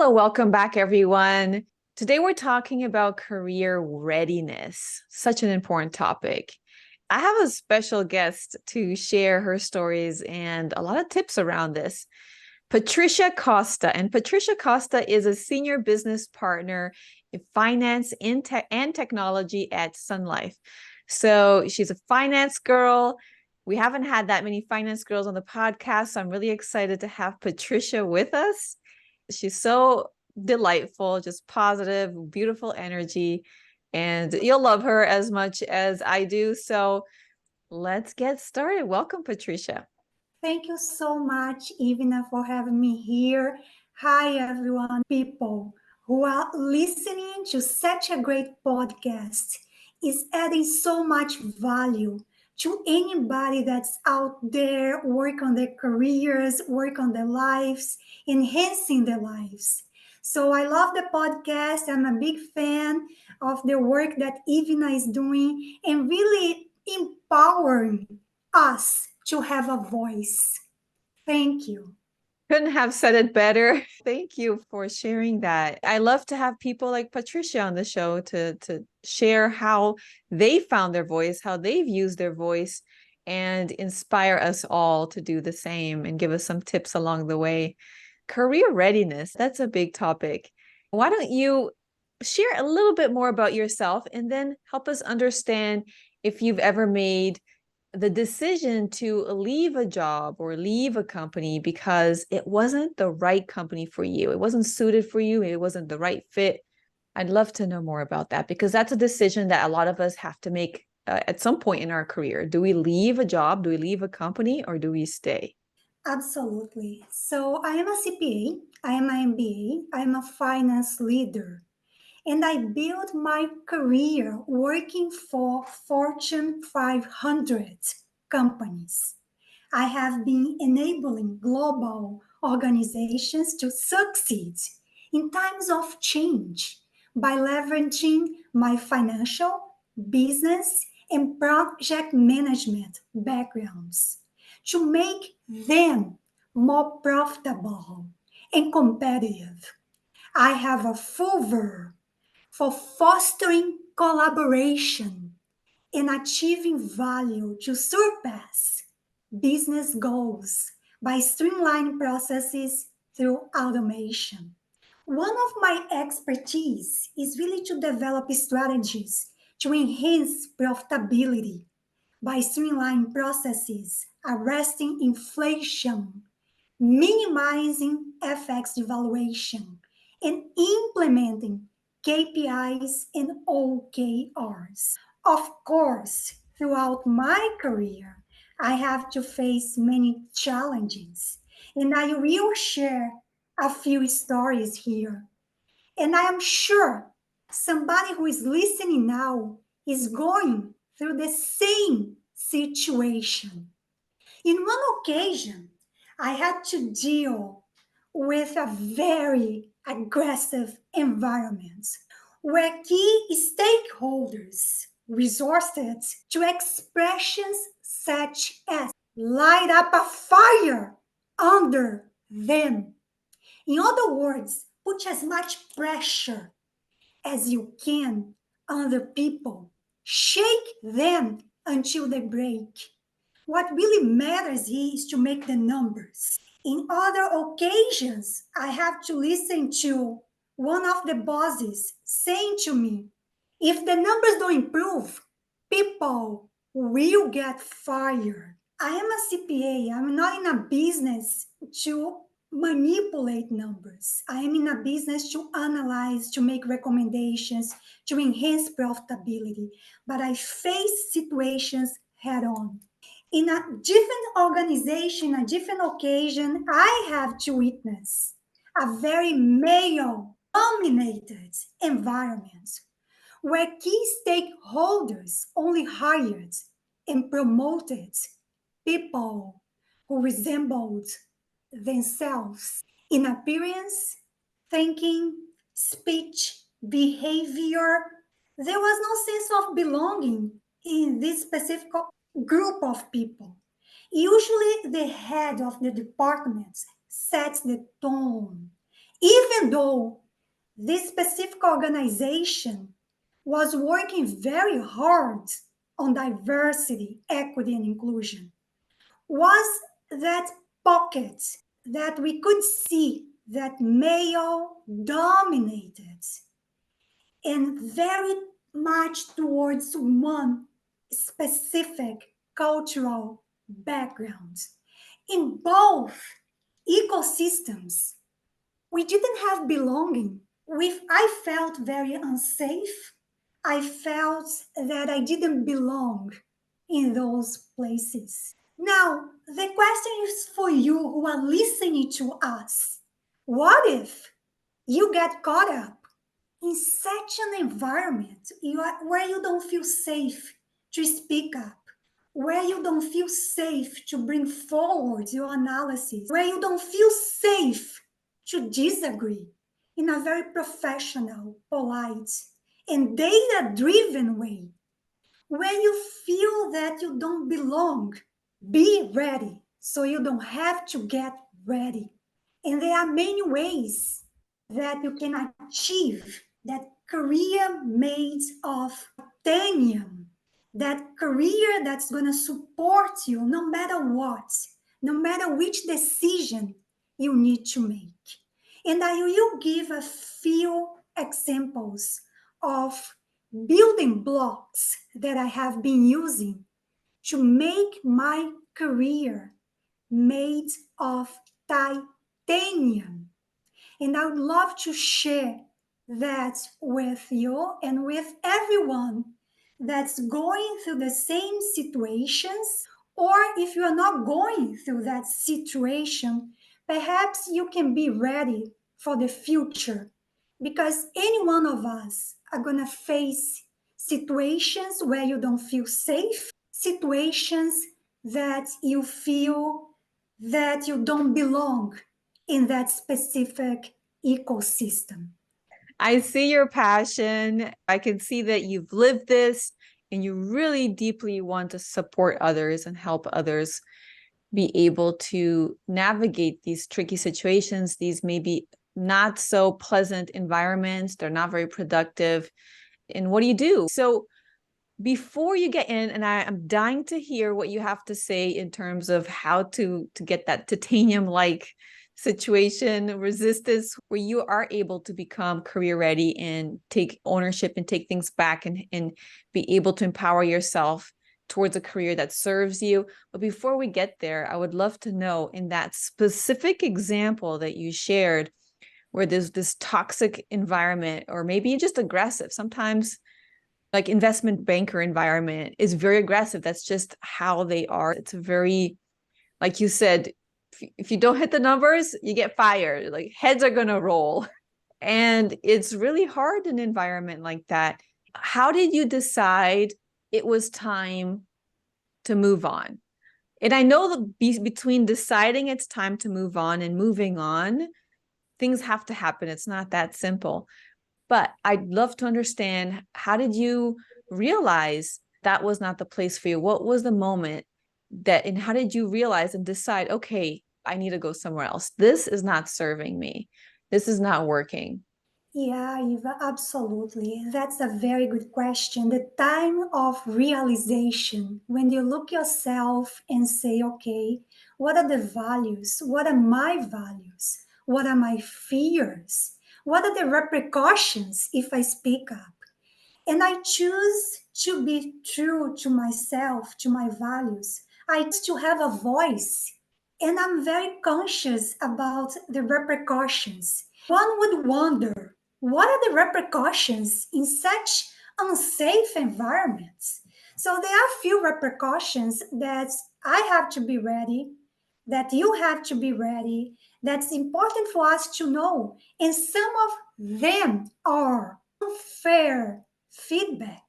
Hello, welcome back, everyone. Today we're talking about career readiness, such an important topic. I have a special guest to share her stories and a lot of tips around this. Patricia Costa. And Patricia Costa is a senior business partner in finance and technology at SunLife. So she's a finance girl. We haven't had that many finance girls on the podcast, so I'm really excited to have Patricia with us. She's so delightful, just positive, beautiful energy, and you'll love her as much as I do. So let's get started. Welcome, Patricia. Thank you so much, Ivana, for having me here. Hi, everyone, people who are listening to such a great podcast. It's adding so much value to anybody that's out there, work on their careers, work on their lives, enhancing their lives. So I love the podcast. I'm a big fan of the work that Ivana is doing and really empowering us to have a voice. Thank you. Couldn't have said it better. Thank you for sharing that. I love to have people like Patricia on the show to share how they found their voice, how they've used their voice, and inspire us all to do the same and give us some tips along the way. Career readiness, that's a big topic. Why don't you share a little bit more about yourself and then help us understand if you've ever made the decision to leave a job or leave a company because it wasn't the right company for you. It wasn't suited for you. It wasn't the right fit. I'd love to know more about that because that's a decision that a lot of us have to make at some point in our career. Do we leave a job? Do we leave a company, or do we stay? Absolutely. So I am a CPA, I am an MBA, I am a finance leader, and I built my career working for Fortune 500 companies. I have been enabling global organizations to succeed in times of change by leveraging my financial, business, and project management backgrounds to make them more profitable and competitive. I have a fervor for fostering collaboration and achieving value to surpass business goals by streamlining processes through automation. One of my expertise is really to develop strategies to enhance profitability by streamlining processes, arresting inflation, minimizing FX devaluation, and implementing KPIs and OKRs. Of course, throughout my career, I have to face many challenges, and I will share a few stories here. And I am sure somebody who is listening now is going through the same situation. In one occasion, I had to deal with a very aggressive environment where key stakeholders resorted to expressions such as light up a fire under them. In other words, put as much pressure as you can on the people. Shake them until they break. What really matters here is to make the numbers. In other occasions, I have to listen to one of the bosses saying to me, if the numbers don't improve, people will get fired. I am a CPA. I'm not in a business to manipulate numbers. I am in a business to analyze, to make recommendations, to enhance profitability. But I face situations head on. In a different organization, a different occasion, I have to witness a very male dominated environment where key stakeholders only hired and promoted people who resembled themselves in appearance, thinking, speech, behavior. There was no sense of belonging in this specific group of people. Usually, the head of the department sets the tone Even though this specific organization was working very hard on diversity, equity, and inclusion, was that pocket that we could see that male dominated and very much towards one specific cultural background. In both ecosystems, we didn't have belonging. I felt very unsafe. I felt that I didn't belong in those places. Now, the question is for you who are listening to us. What if you get caught up in such an environment where you don't feel safe to speak up, where you don't feel safe to bring forward your analysis, where you don't feel safe to disagree in a very professional, polite, and data driven way, where you feel that you don't belong? Be ready so you don't have to get ready. And there are many ways that you can achieve that career made of titanium, that career that's going to support you no matter what, no matter which decision you need to make. And I will give a few examples of building blocks that I have been using to make my career made of titanium. And I would love to share that with you and with everyone that's going through the same situations. Or if you are not going through that situation, perhaps you can be ready for the future, because any one of us are going to face situations where you don't feel safe, situations that you feel that you don't belong in that specific ecosystem. I see your passion. I can see that you've lived this and you really deeply want to support others and help others be able to navigate these tricky situations, these maybe not so pleasant environments. They're not very productive. And what do you do? So before you get in, and I'm dying to hear what you have to say in terms of how to get that titanium-like situation, resistance, where you are able to become career ready and take ownership and take things back and be able to empower yourself towards a career that serves you. But before we get there, I would love to know, in that specific example that you shared, where there's this toxic environment, or maybe just aggressive, sometimes like investment banker environment is very aggressive. That's just how they are. It's a very, like you said, if you don't hit the numbers, you get fired. Like heads are going to roll. And it's really hard in an environment like that. How did you decide it was time to move on? And I know that between deciding it's time to move on and moving on, things have to happen. It's not that simple. But I'd love to understand, how did you realize that was not the place for you? What was the moment that, and how did you realize and decide, okay, I need to go somewhere else. This is not serving me. This is not working. Yeah, Eva, absolutely. That's a very good question. The time of realization, when you look yourself and say, okay, what are the values? What are my values? What are my fears? What are the repercussions if I speak up? And I choose to be true to myself, to my values. I choose to have a voice. And I'm very conscious about the repercussions. One would wonder, what are the repercussions in such unsafe environments? So there are few repercussions that I have to be ready, that you have to be ready, that's important for us to know. And some of them are unfair feedback.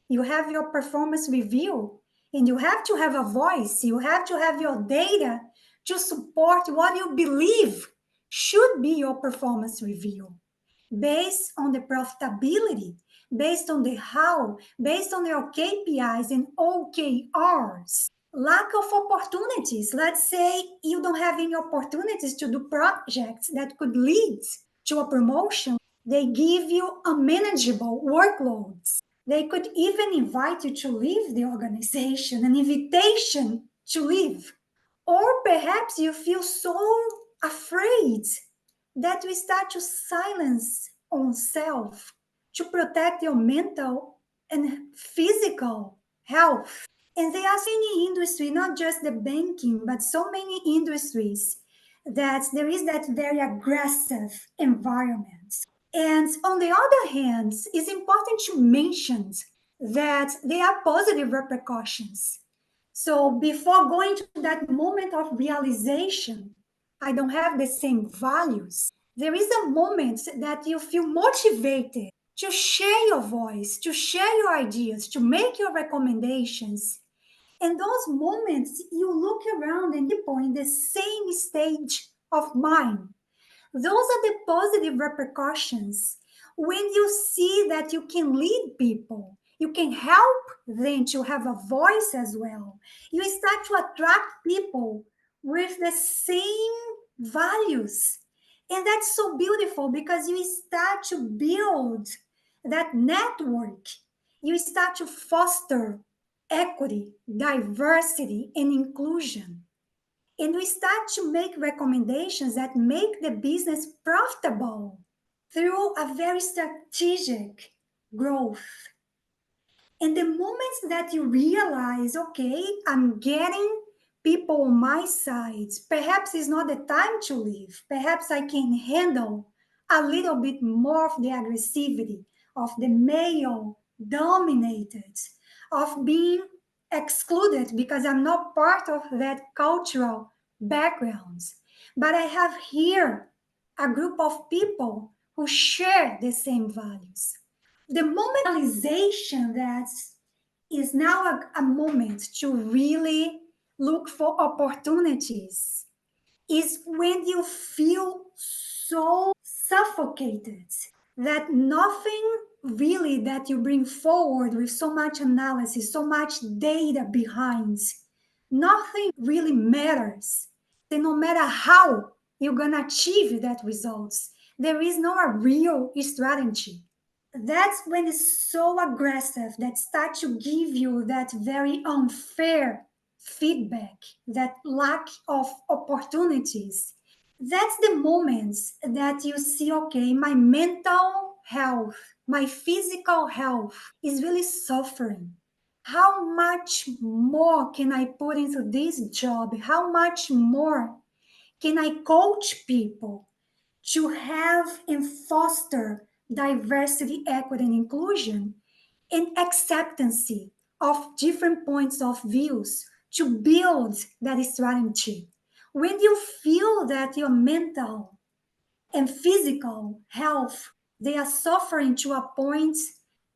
You have your performance review, and you have to have a voice, you have to have your data to support what you believe should be your performance review, based on the profitability, based on the how, based on your KPIs and OKRs. lack of opportunities. Let's say you don't have any opportunities to do projects that could lead to a promotion. They give you unmanageable workloads. They could even invite you to leave the organization, an invitation to leave. Or perhaps you feel so afraid that you start to silence on self to protect your mental and physical health. And there are many industries, not just the banking, but so many industries that there is that very aggressive environment. And on the other hand, it's important to mention that there are positive repercussions. So before going to that moment of realization, I don't have the same values. There is a moment that you feel motivated to share your voice, to share your ideas, to make your recommendations. And those moments, you look around and people in the same stage of mind. Those are the positive repercussions. When you see that you can lead people, you can help them to have a voice as well. You start to attract people with the same values. And that's so beautiful because you start to build that network. You start to foster equity, diversity, and inclusion. And we start to make recommendations that make the business profitable through a very strategic growth. And the moments that you realize, okay, I'm getting people on my side, perhaps it's not the time to leave. Perhaps I can handle a little bit more of the aggressivity, of the male dominated, of being excluded because I'm not part of that cultural backgrounds. But I have here a group of people who share the same values. The momentalization that is now a moment to really look for opportunities is when you feel so suffocated that nothing really that you bring forward with so much analysis, so much data behind, nothing really matters. And no matter how you're going to achieve that results, there is no a real strategy. That's when it's so aggressive that start to give you that very unfair feedback, that lack of opportunities. That's the moments that you see, okay, my mental health, my physical health is really suffering. How much more can I put into this job? How much more can I coach people to have and foster diversity, equity, and inclusion, and acceptance of different points of views to build that strategy? When you feel that your mental and physical health they are suffering to a point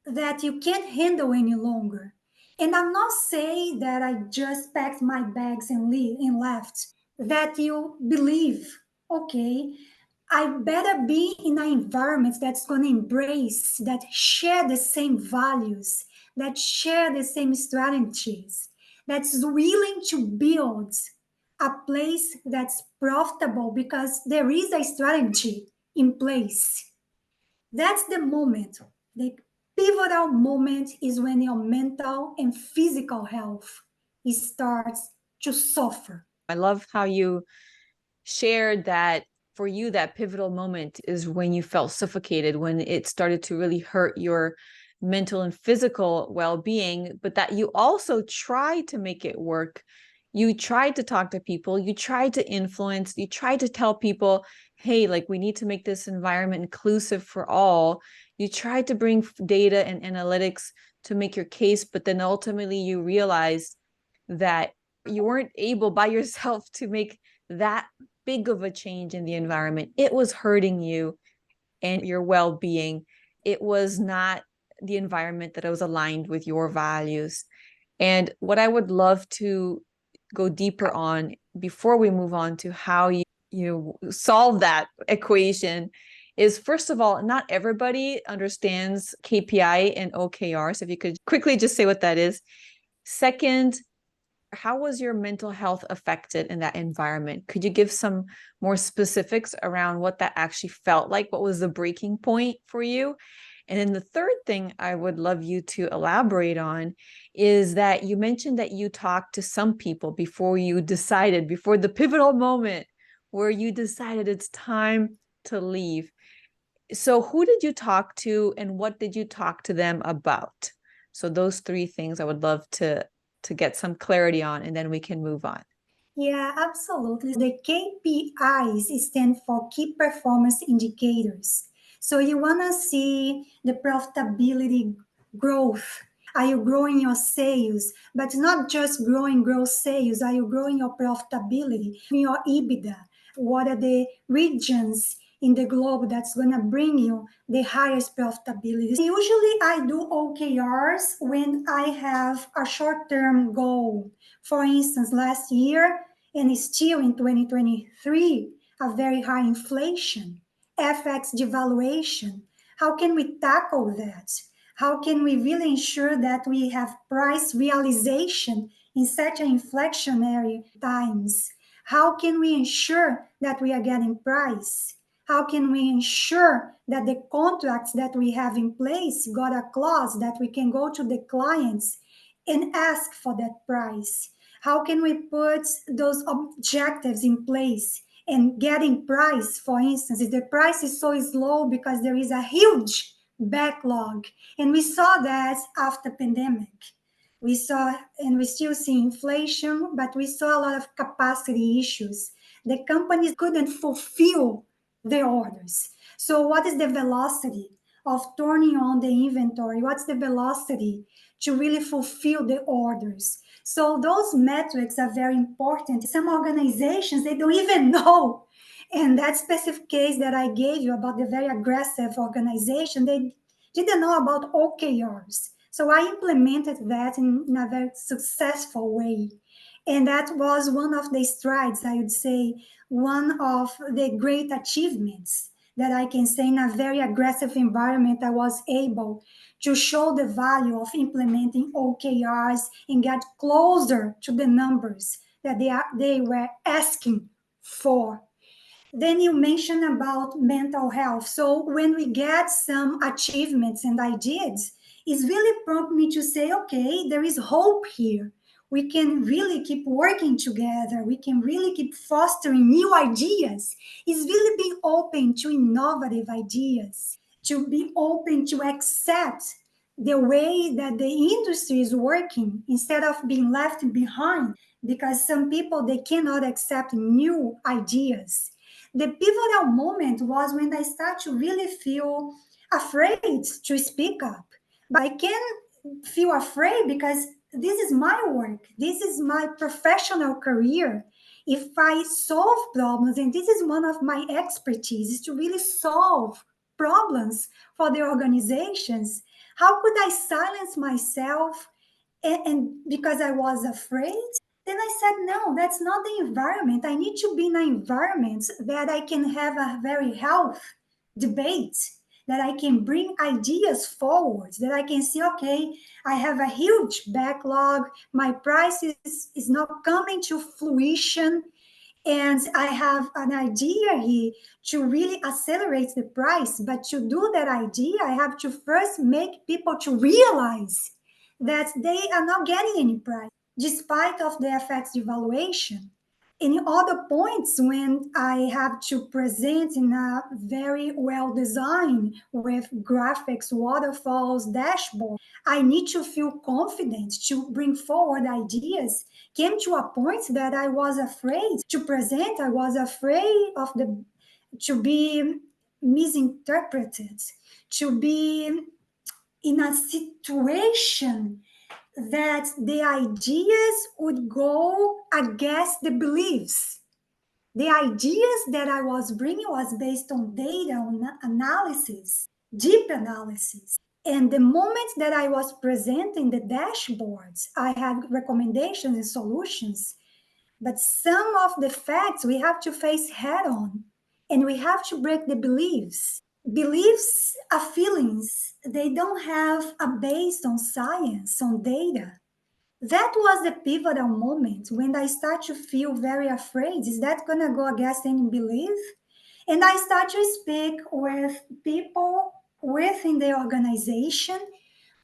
that you can't handle any longer, and I'm not saying that I just packed my bags and leave and left, that you believe, okay, I better be in an environment that's going to embrace, that share the same values, that share the same strategies, that's willing to build a place that's profitable because there is a strategy in place. That's the moment. The pivotal moment is when your mental and physical health starts to suffer. I love how you shared that for you, that pivotal moment is when you felt suffocated, when it started to really hurt your mental and physical well-being, but that you also tried to make it work. You tried to talk to people, you tried to influence, you tried to tell people, hey, like we need to make this environment inclusive for all. You tried to bring data and analytics to make your case, but then ultimately you realized that you weren't able by yourself to make that big of a change in the environment. It was hurting you and your well-being. It was not the environment that was aligned with your values. And what I would love to go deeper on before we move on to how you solve that equation is, first of all, not everybody understands KPI and OKR. So if you could quickly just say what that is. Second, How was your mental health affected in that environment? Could you give some more specifics around what that actually felt like? What was the breaking point for you? And then the third thing I would love you to elaborate on is that you mentioned that you talked to some people before you decided, before the pivotal moment where you decided it's time to leave. So who did you talk to and what did you talk to them about? So those three things I would love to get some clarity on, and then we can move on. Yeah, absolutely. The KPIs stand for key performance indicators. So you want to see the profitability growth. Are you growing your sales? But not just growing gross sales. Are you growing your profitability, your EBITDA? What are the regions in the globe that's going to bring you the highest profitability? Usually I do OKRs when I have a short-term goal. For instance, last year and still in 2023, a very high inflation, FX devaluation. How can we tackle that? How can we really ensure that we have price realization in such an inflationary times? How can we ensure that we are getting price? How can we ensure that the contracts that we have in place got a clause that we can go to the clients and ask for that price? How can we put those objectives in place and getting price, for instance, if the price is so low because there is a huge backlog, and we saw that after pandemic. We saw, and we still see inflation, but we saw a lot of capacity issues. The companies couldn't fulfill the orders. So what is the velocity of turning on the inventory? What's the velocity to really fulfill the orders? So those metrics are very important. Some organizations, they don't even know. And that specific case that I gave you about the very aggressive organization, they didn't know about OKRs. So I implemented that in a very successful way. And that was one of the strides, I would say, one of the great achievements that I can say in a very aggressive environment, I was able to show the value of implementing OKRs and get closer to the numbers that they were asking for. Then you mentioned about mental health. So when we get some achievements and ideas, it's really prompt me to say, okay, there is hope here. We can really keep working together. We can really keep fostering new ideas. It's really being open to innovative ideas, to be open to accept the way that the industry is working instead of being left behind, because some people, they cannot accept new ideas. The pivotal moment was when I start to really feel afraid to speak up. But I can feel afraid because this is my work, this is my professional career. If I solve problems, and this is one of my expertise, is to really solve problems for the organizations, how could I silence myself and because I was afraid? Then I said, no, that's not the environment. I need to be in an environment that I can have a very health debate, that I can bring ideas forward, that I can see, okay, I have a huge backlog, my price is not coming to fruition, and I have an idea here to really accelerate the price. But to do that idea, I have to first make people to realize that they are not getting any price despite of the FX devaluation. In other points, when I have to present in a very well designed with graphics, waterfalls, dashboard, I need to feel confident to bring forward ideas. Came to a point that I was afraid to present. I was afraid of the to be misinterpreted, to be in a situation that the ideas would go against the beliefs. The ideas that I was bringing was based on data, on analysis, deep analysis. And the moment that I was presenting the dashboards, I had recommendations and solutions. But some of the facts we have to face head on, and we have to break the beliefs. Beliefs are feelings, they don't have a base on science, on data. That was the pivotal moment when I start to feel very afraid. Is that going to go against any belief? And I start to speak with people within the organization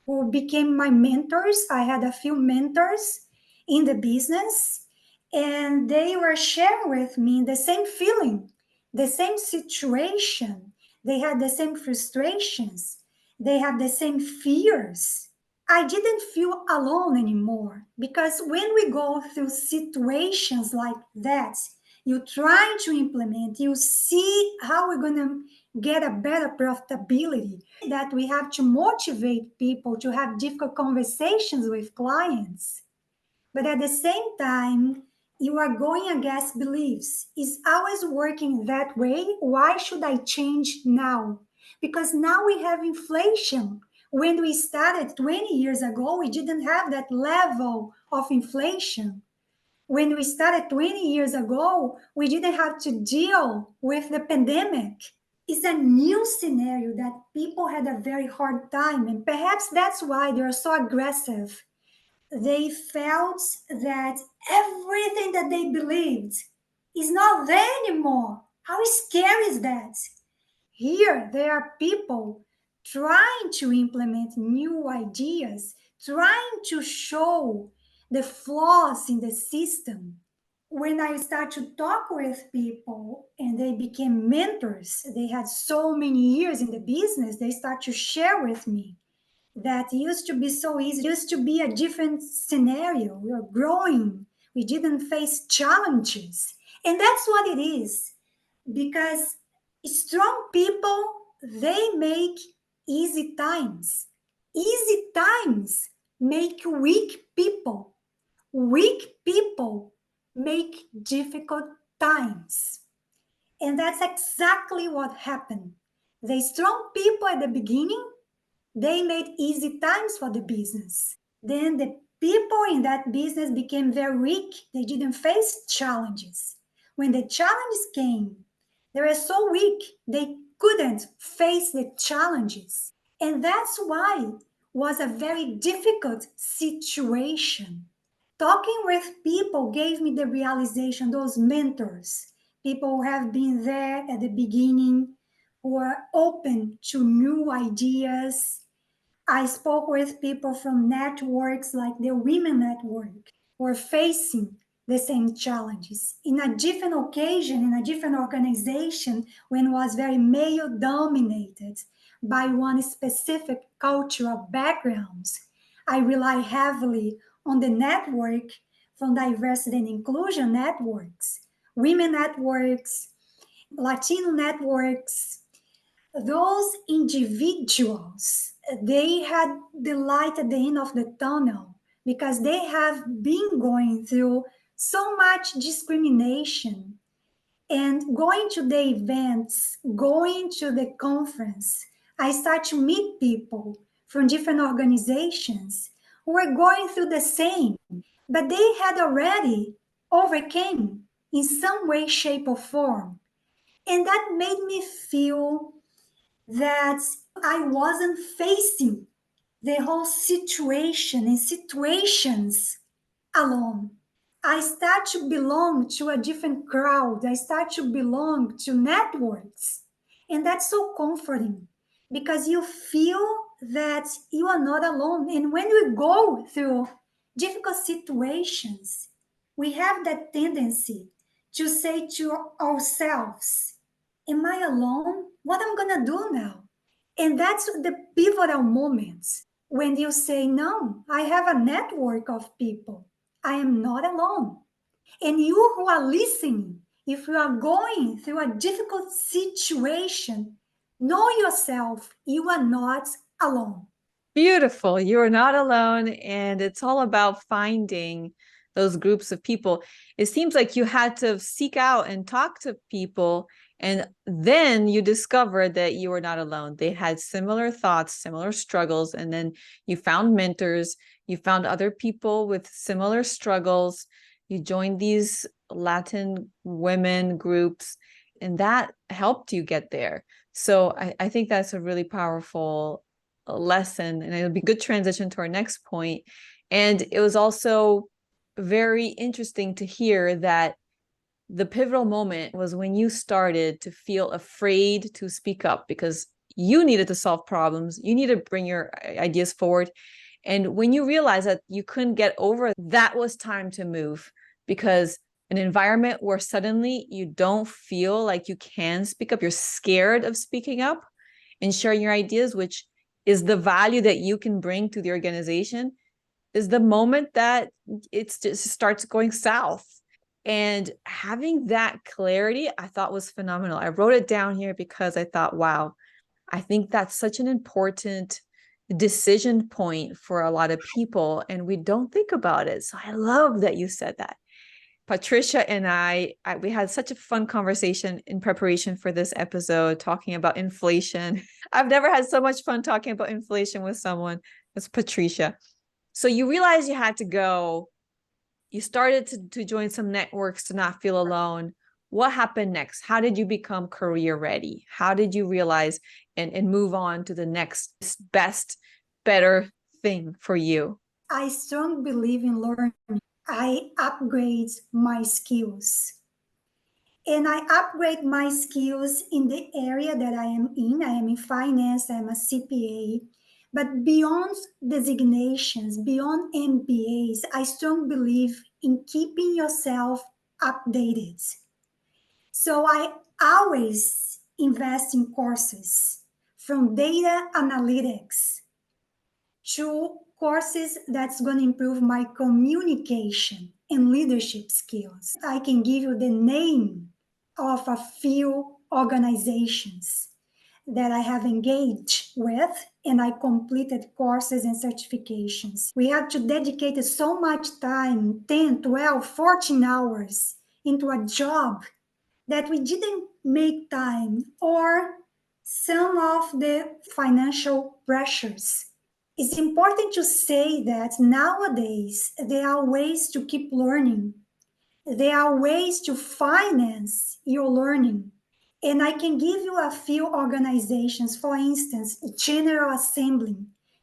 who became my mentors. I had a few mentors in the business, and they were sharing with me the same feeling, the same situation. They had the same frustrations, they had the same fears. I didn't feel alone anymore because when we go through situations like that, you try to implement, you see how we're going to get a better profitability, that we have to motivate people to have difficult conversations with clients. But at the same time, you are going against beliefs. Is always working that way? Why should I change now? Because now we have inflation. When we started 20 years ago, we didn't have that level of inflation. When we started 20 years ago, we didn't have to deal with the pandemic. It's a new scenario that people had a very hard time, and perhaps that's why they're so aggressive. They felt that everything that they believed is not there anymore. How scary is that? Here, there are people trying to implement new ideas, trying to show the flaws in the system. When I start to talk with people and they became mentors, they had so many years in the business, they start to share with me that used to be so easy, used to be a different scenario. We were growing, we didn't face challenges. And that's what it is, because strong people, they make easy times. Easy times make weak people. Weak people make difficult times. And that's exactly what happened. The strong people at the beginning, they made easy times for the business. Then the people in that business became very weak. They didn't face challenges. When the challenges came, they were so weak, they couldn't face the challenges. And that's why it was a very difficult situation. Talking with people gave me the realization, those mentors, people who have been there at the beginning, who are open to new ideas. I spoke with people from networks like the Women Network who are facing the same challenges. In a different occasion, in a different organization, when it was very male dominated by one specific cultural backgrounds, I rely heavily on the network from diversity and inclusion networks, women networks, Latino networks. Those individuals, they had the light at the end of the tunnel because they have been going through so much discrimination. And going to the events, going to the conference, I start to meet people from different organizations who were going through the same, but they had already overcame in some way, shape, or form. And that made me feel that I wasn't facing the whole situation and situations alone. I start to belong to a different crowd. I start to belong to networks. And that's so comforting because you feel that you are not alone. And when we go through difficult situations, we have that tendency to say to ourselves, am I alone? What am I going to do now? And that's the pivotal moments when you say, no, I have a network of people. I am not alone. And you who are listening, if you are going through a difficult situation, know yourself, you are not alone. Beautiful. You are not alone. And it's all about finding those groups of people. It seems like you had to seek out and talk to people, and then you discovered that you were not alone. They had similar thoughts, similar struggles, and then you found mentors, you found other people with similar struggles. You joined these Latin women groups, and that helped you get there. So I think that's a really powerful lesson, and it'll be a good transition to our next point, And it was also very interesting to hear that the pivotal moment was when you started to feel afraid to speak up because you needed to solve problems, you needed to bring your ideas forward. And when you realized that you couldn't get over that, was time to move, because an environment where suddenly you don't feel like you can speak up, you're scared of speaking up and sharing your ideas, which is the value that you can bring to the organization, is the moment that it just starts going south. And having that clarity, I thought was phenomenal. I wrote it down here because I thought, wow, I think that's such an important decision point for a lot of people, and we don't think about it. So I love that you said that. Patricia and we had such a fun conversation in preparation for this episode, talking about inflation. I've never had so much fun talking about inflation with someone as Patricia. So you realized you had to go. You started to join some networks to not feel alone. What happened next? How did you become career ready? How did you realize and move on to the next best, better thing for you? I strongly believe in learning. I upgrade my skills. And I upgrade my skills in the area that I am in. I am in finance, I am a CPA. But beyond designations, beyond MBAs, I strongly believe in keeping yourself updated. So I always invest in courses from data analytics to courses that's going to improve my communication and leadership skills. I can give you the name of a few organizations that I have engaged with, and I completed courses and certifications. We had to dedicate so much time, 10, 12, 14 hours into a job that we didn't make time, or some of the financial pressures. It's important to say that nowadays there are ways to keep learning. There are ways to finance your learning. And I can give you a few organizations. For instance, General Assembly.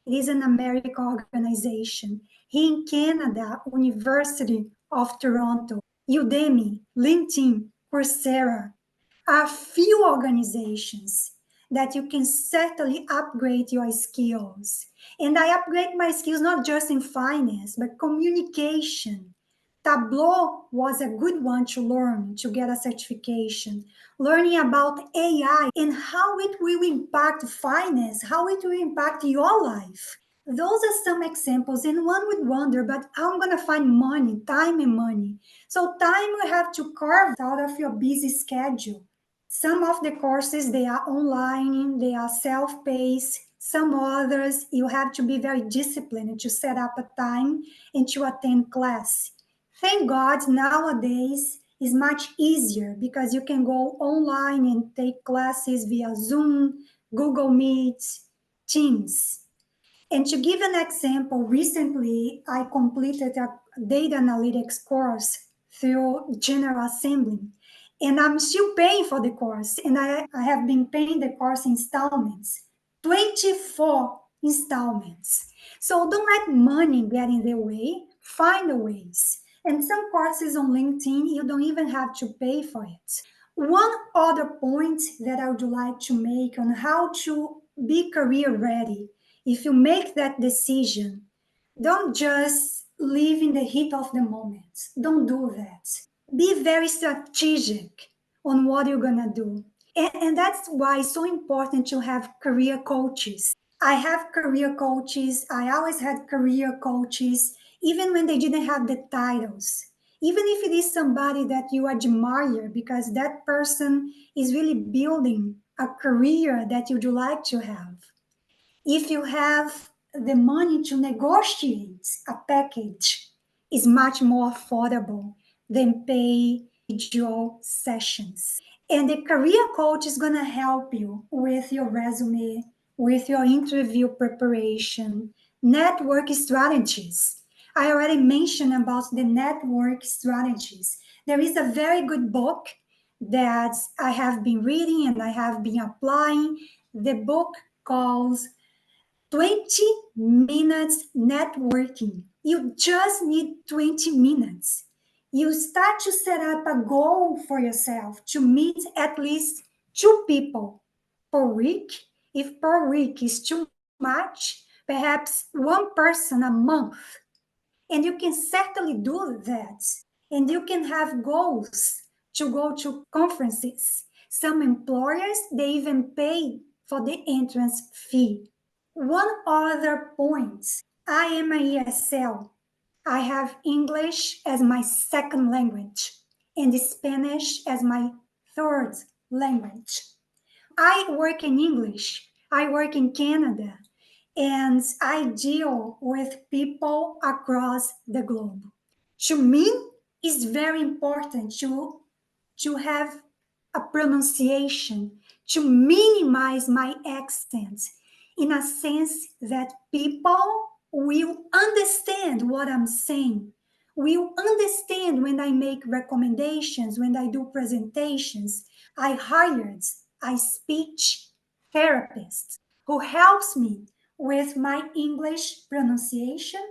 It is an American organization. Here in Canada, University of Toronto, Udemy, LinkedIn, Coursera are few organizations that you can certainly upgrade your skills. And I upgrade my skills not just in finance, but communication. Tableau was a good one to learn to get a certification. Learning about AI and how it will impact finance, how it will impact your life. Those are some examples, and one would wonder, but how I'm going to find money, time and money? So time you have to carve out of your busy schedule. Some of the courses, they are online, they are self-paced. Some others, you have to be very disciplined to set up a time and to attend class. Thank God nowadays is much easier because you can go online and take classes via Zoom, Google Meet, Teams. And to give an example, recently I completed a data analytics course through General Assembly. And I'm still paying for the course. And I have been paying the course installments, 24 installments. So don't let money get in the way, find the ways. And some courses on LinkedIn, you don't even have to pay for it. One other point that I would like to make on how to be career ready. If you make that decision, don't just live in the heat of the moment. Don't do that. Be very strategic on what you're going to do. And that's why it's so important to have career coaches. I have career coaches. I always had career coaches, even when they didn't have the titles. Even if it is somebody that you admire, because that person is really building a career that you'd like to have. If you have the money to negotiate a package, is much more affordable than pay individual sessions. And the career coach is going to help you with your resume, with your interview preparation, network strategies. I already mentioned about the network strategies. There is a very good book that I have been reading and I have been applying. The book calls 20 minutes networking. You just need 20 minutes. You start to set up a goal for yourself to meet at least 2 people per week. If per week is too much, perhaps one person a month. And you can certainly do that. And you can have goals to go to conferences. Some employers, they even pay for the entrance fee. One other point, I am a ESL. I have English as my second language and Spanish as my third language. I work in English. I work in Canada and I deal with people across the globe. To me, it's very important to have a pronunciation, to minimize my accent in a sense that people will understand what I'm saying, will understand when I make recommendations, when I do presentations. I hired a speech therapist who helps me with my English pronunciation,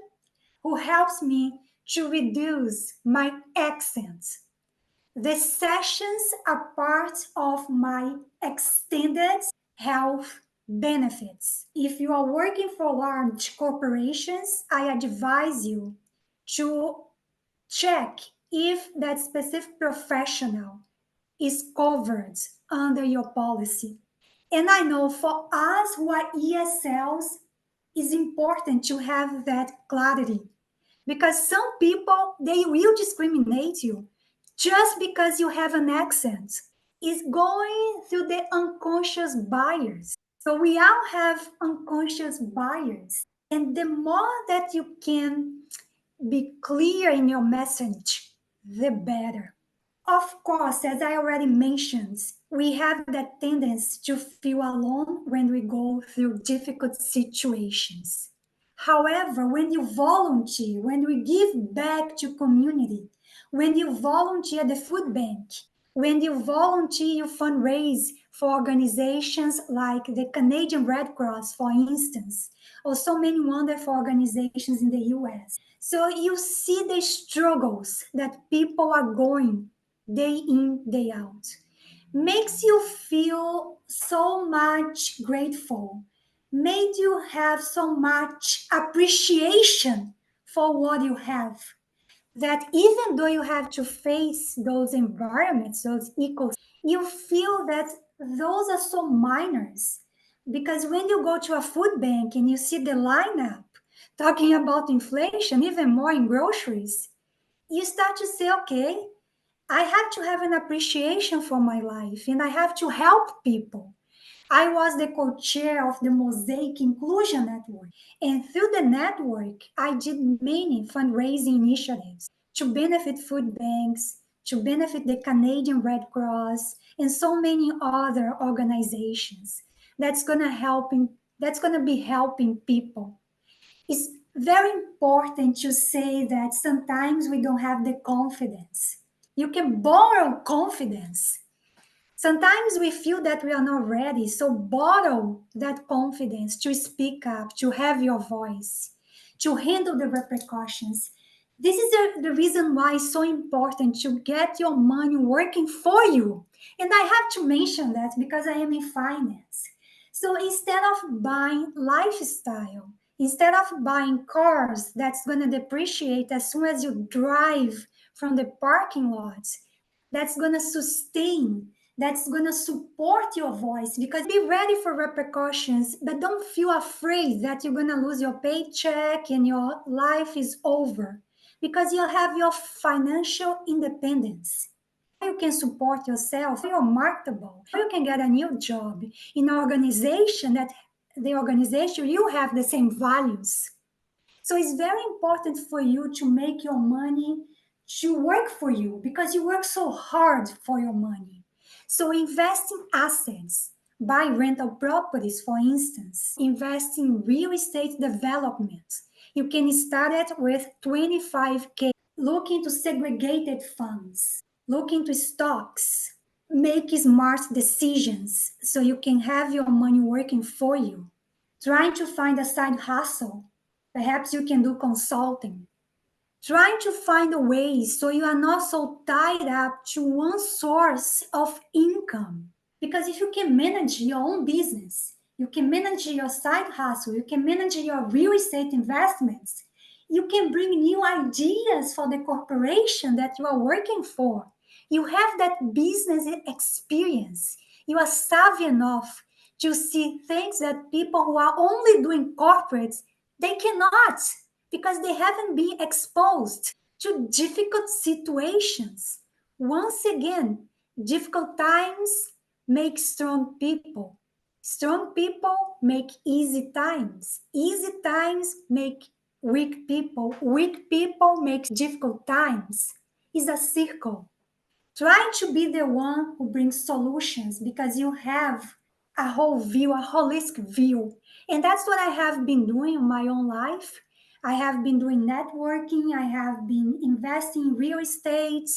who helps me to reduce my accents. The sessions are part of my extended health benefits. If you are working for large corporations, I advise you to check if that specific professional is covered under your policy. And I know for us who are ESLs, it's important to have that clarity because some people, they will discriminate you just because you have an accent. It's going through the unconscious bias. So we all have unconscious bias. And the more that you can be clear in your message, the better. Of course, as I already mentioned, we have that tendency to feel alone when we go through difficult situations. However, when you volunteer, when we give back to community, when you volunteer at the food bank, when you volunteer, you fundraise for organizations like the Canadian Red Cross, for instance, or so many wonderful organizations in the US. So you see the struggles that people are going day in, day out. Makes you feel so much grateful, made you have so much appreciation for what you have. That even though you have to face those environments, those ecosystems, you feel that those are so minors. Because when you go to a food bank and you see the lineup talking about inflation, even more in groceries, you start to say, okay, I have to have an appreciation for my life and I have to help people. I was the co-chair of the Mosaic Inclusion Network. And through the network, I did many fundraising initiatives to benefit food banks, to benefit the Canadian Red Cross, and so many other organizations that's going to be helping people. It's very important to say that sometimes we don't have the confidence. You can borrow confidence. Sometimes we feel that we are not ready, so borrow that confidence to speak up, to have your voice, to handle the repercussions. This is the reason why it's so important to get your money working for you. And I have to mention that because I am in finance. So instead of buying lifestyle, instead of buying cars that's going to depreciate as soon as you drive from the parking lot, that's going to sustain, that's going to support your voice, because be ready for repercussions, but don't feel afraid that you're going to lose your paycheck and your life is over, because you'll have your financial independence. You can support yourself, you're marketable, you can get a new job in an organization that the organization you have the same values. So it's very important for you to make your money to work for you because you work so hard for your money. So invest in assets, buy rental properties, for instance, invest in real estate development. You can start it with 25K. Look into segregated funds, look into stocks, make smart decisions so you can have your money working for you. trying to find a side hustle. Perhaps you can do consulting. Trying to find a way so you are not so tied up to one source of income. Because if you can manage your own business, you can manage your side hustle, you can manage your real estate investments, you can bring new ideas for the corporation that you are working for. You have that business experience. You are savvy enough to see things that people who are only doing corporates, they cannot, because they haven't been exposed to difficult situations. Once again, difficult times make strong people. Strong people make easy times. Easy times make weak people. Weak people make difficult times. It's a circle. Try to be the one who brings solutions because you have a whole view, a holistic view. And that's what I have been doing in my own life. I have been doing networking, I have been investing in real estate,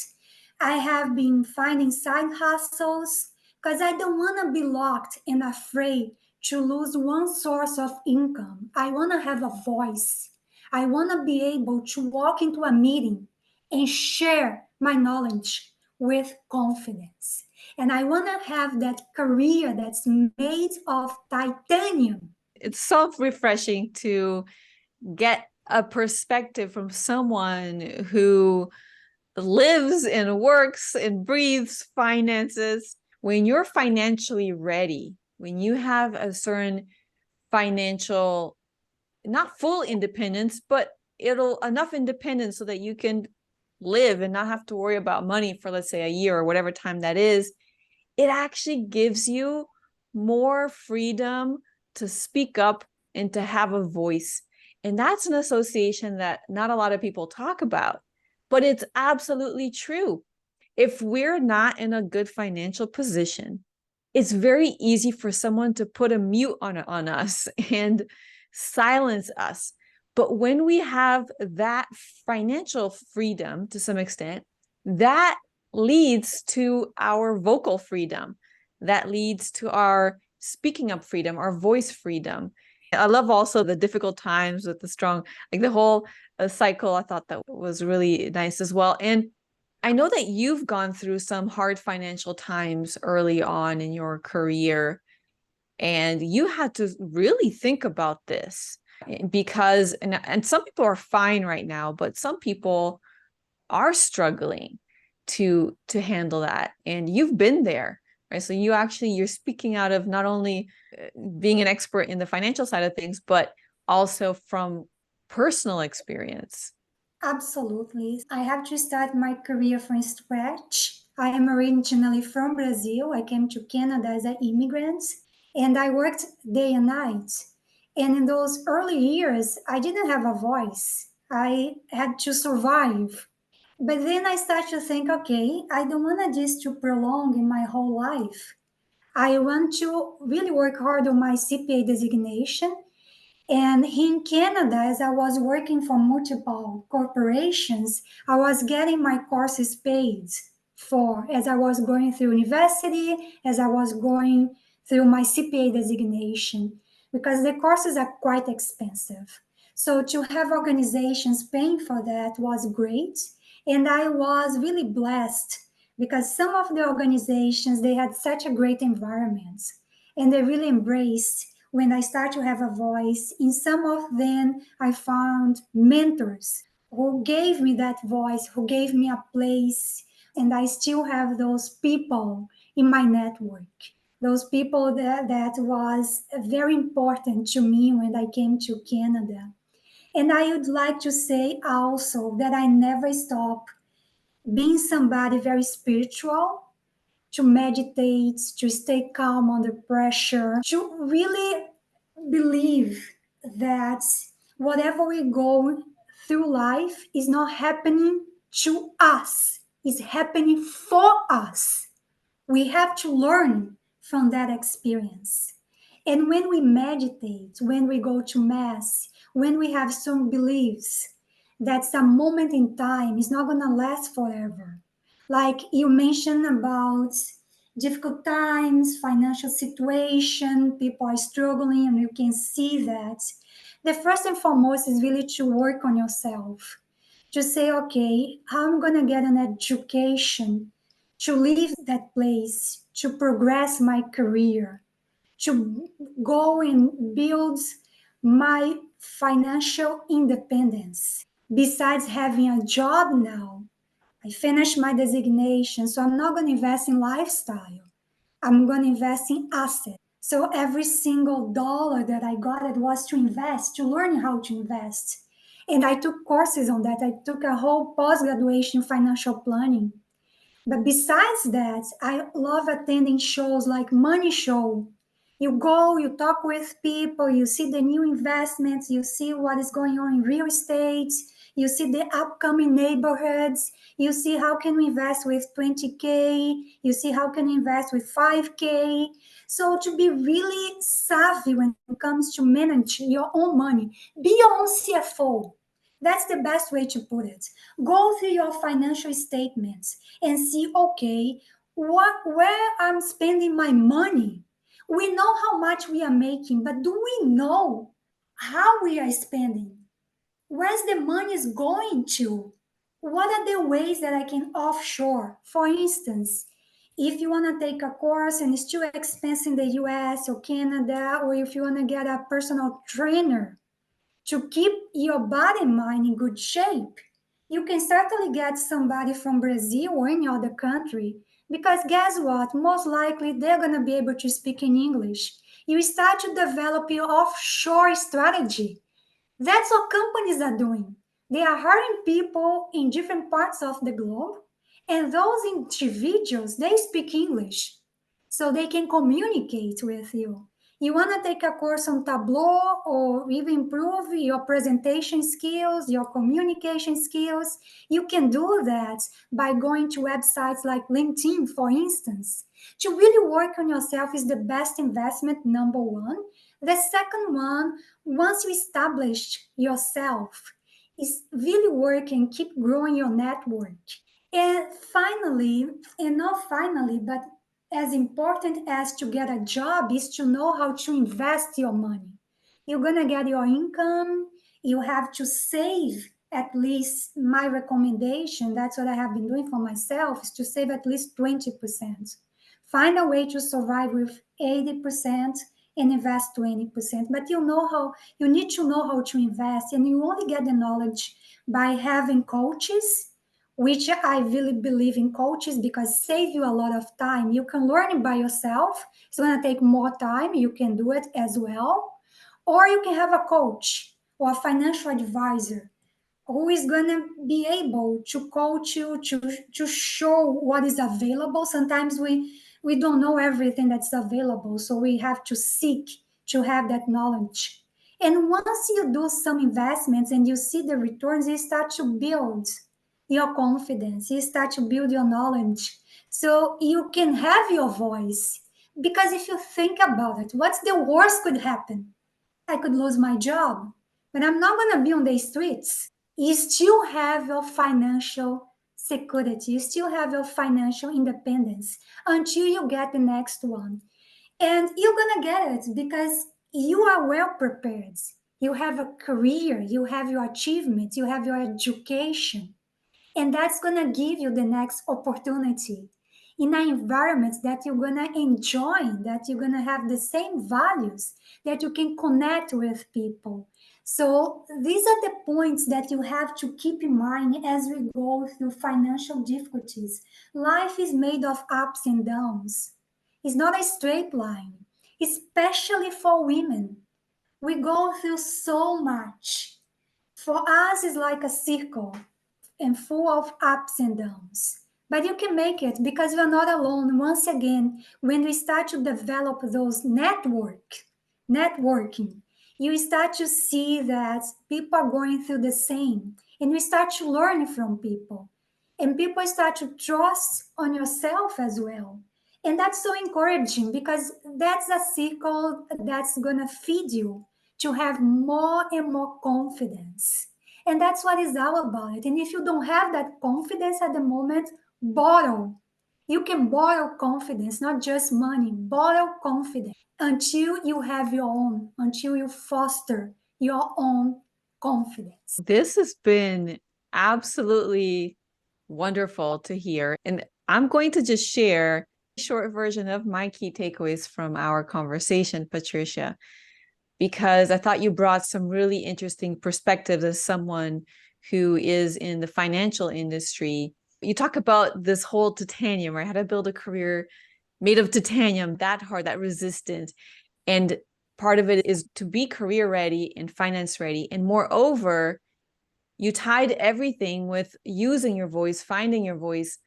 I have been finding side hustles because I don't want to be locked and afraid to lose one source of income. I want to have a voice. I want to be able to walk into a meeting and share my knowledge with confidence. And I want to have that career that's made of titanium. It's so refreshing to get a perspective from someone who lives and works and breathes finances. When you're financially ready, when you have a certain financial, not full independence, but it'll enough independence so that you can live and not have to worry about money for, let's say, a year or whatever time that is, it actually gives you more freedom to speak up and to have a voice. And that's an association that not a lot of people talk about, but it's absolutely true. If we're not in a good financial position, it's very easy for someone to put a mute on us and silence us. But when we have that financial freedom to some extent, that leads to our vocal freedom. That leads to our speaking up freedom, our voice freedom. I love also the difficult times with the strong, like the whole cycle. I thought that was really nice as well. And I know that you've gone through some hard financial times early on in your career, and you had to really think about this because, and some people are fine right now, but some people are struggling to handle that. And you've been there, right? So you're speaking out of not only being an expert in the financial side of things, but also from personal experience. Absolutely. I have to start my career from scratch. I am originally from Brazil. I came to Canada as an immigrant and I worked day and night. And in those early years, I didn't have a voice. I had to survive. But then I started to think, okay, I don't want this to prolong in my whole life. I want to really work hard on my CPA designation. And in Canada, as I was working for multiple corporations, I was getting my courses paid for as I was going through university, as I was going through my CPA designation, because the courses are quite expensive. So to have organizations paying for that was great. And I was really blessed because some of the organizations, they had such a great environment and they really embraced when I start to have a voice. In some of them, I found mentors who gave me that voice, who gave me a place, and I still have those people in my network. Those people that was very important to me when I came to Canada. And I would like to say also that I never stop being somebody very spiritual, to meditate, to stay calm under pressure, to really believe that whatever we go through life is not happening to us, it's happening for us. We have to learn from that experience. And when we meditate, when we go to mass, when we have strong beliefs, that's a moment in time, it's not going to last forever. Like you mentioned about difficult times, financial situation, people are struggling, and you can see that. The first and foremost is really to work on yourself, to say, okay, how I'm going to get an education to leave that place, to progress my career, to go and build my financial independence. Besides having a job now, I finished my designation, so I'm not going to invest in lifestyle. I'm going to invest in assets. So every single dollar that I got, it was to invest, to learn how to invest. And I took courses on that. I took a whole post-graduation financial planning. But besides that, I love attending shows like Money Show. You go, you talk with people, you see the new investments, you see what is going on in real estate, you see the upcoming neighborhoods, you see how can we invest with 20K, you see how can we invest with 5K. So to be really savvy when it comes to manage your own money, be your own CFO. That's the best way to put it. Go through your financial statements and see, okay, where I'm spending my money. We know how much we are making, but do we know how we are spending? Where's the money is going to? What are the ways that I can offshore? For instance, if you want to take a course and it's too expensive in the US or Canada, or if you want to get a personal trainer to keep your body and mind in good shape, you can certainly get somebody from Brazil or any other country, because guess what? Most likely they're going to be able to speak in English. You start to develop your offshore strategy. That's what companies are doing. They are hiring people in different parts of the globe, and those individuals, they speak English, so they can communicate with you. You want to take a course on Tableau or even improve your presentation skills, your communication skills, you can do that by going to websites like LinkedIn, for instance. To really work on yourself is the best investment, number one. The second one, once you establish yourself, is really work and keep growing your network. And finally, and not finally, but as important as to get a job is to know how to invest your money. You're going to get your income, you have to save at least, my recommendation, that's what I have been doing for myself, is to save at least 20%. Find a way to survive with 80% and invest 20. But you need to know how to invest, and you only get the knowledge by having coaches, which I really believe in coaches because save you a lot of time. You can learn it by yourself. It's going to take more time. You can do it as well. Or you can have a coach or a financial advisor who is going to be able to coach you, to show what is available. Sometimes we don't know everything that's available, so we have to seek to have that knowledge. And once you do some investments and you see the returns, you start to build your confidence, you start to build your knowledge, so you can have your voice. Because if you think about it, what's the worst could happen? I could lose my job, but I'm not going to be on the streets. You still have your financial security, you still have your financial independence until you get the next one. And you're going to get it because you are well prepared. You have a career, you have your achievements, you have your education, and that's going to give you the next opportunity in an environment that you're going to enjoy, that you're going to have the same values, that you can connect with people. So these are the points that you have to keep in mind as we go through financial difficulties. Life is made of ups and downs. It's not a straight line, especially for women. We go through so much. For us, it's like a circle and full of ups and downs. But you can make it because you're not alone. Once again, when we start to develop those networking, you start to see that people are going through the same, and you start to learn from people. And people start to trust on yourself as well. And that's so encouraging because that's a circle that's going to feed you to have more and more confidence. And that's what it's all about. And if you don't have that confidence at the moment, borrow. You can borrow confidence, not just money, borrow confidence until you have your own, until you foster your own confidence. This has been absolutely wonderful to hear. And I'm going to just share a short version of my key takeaways from our conversation, Patricia, because I thought you brought some really interesting perspectives as someone who is in the financial industry. You talk about this whole titanium, right? How to build a career made of titanium, that hard, that resistant. And part of it is to be career ready and finance ready. And moreover, you tied everything with using your voice, finding your voice,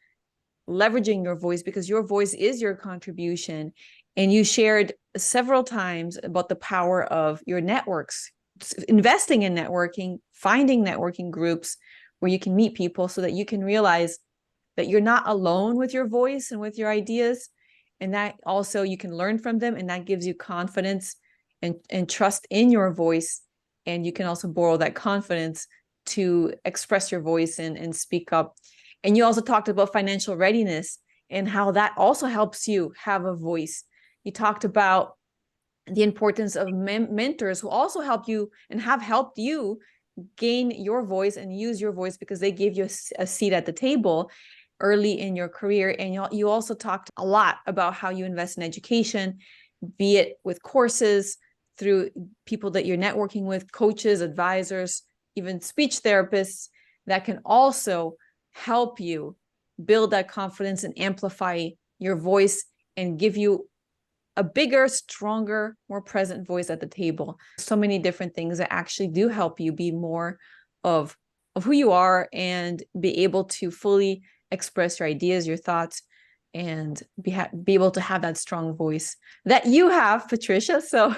leveraging your voice, because your voice is your contribution. And you shared several times about the power of your networks, investing in networking, finding networking groups where you can meet people so that you can realize that you're not alone with your voice and with your ideas. And that also you can learn from them, and that gives you confidence and trust in your voice. And you can also borrow that confidence to express your voice and speak up. And you also talked about financial readiness and how that also helps you have a voice. You talked about the importance of mentors who also help you and have helped you gain your voice and use your voice because they gave you a seat at the table early in your career. And you also talked a lot about how you invest in education, be it with courses, through people that you're networking with, coaches, advisors, even speech therapists that can also help you build that confidence and amplify your voice and give you a bigger, stronger, more present voice at the table. So many different things that actually do help you be more of who you are and be able to fully express your ideas, your thoughts, and be able to have that strong voice that you have, Patricia. So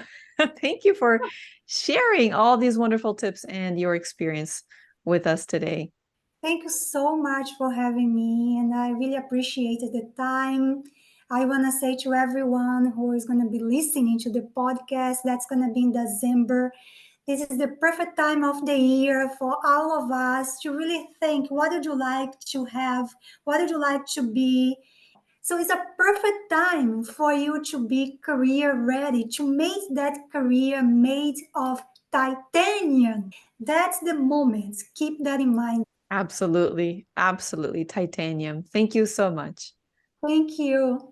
thank you for sharing all these wonderful tips and your experience with us today. Thank you so much for having me, and I really appreciated the time. I want to say to everyone who is going to be listening to the podcast that's going to be in December, this is the perfect time of the year for all of us to really think, what would you like to have? What would you like to be? So it's a perfect time for you to be career ready, to make that career made of titanium. That's the moment. Keep that in mind. Absolutely. Absolutely. Titanium. Thank you so much. Thank you.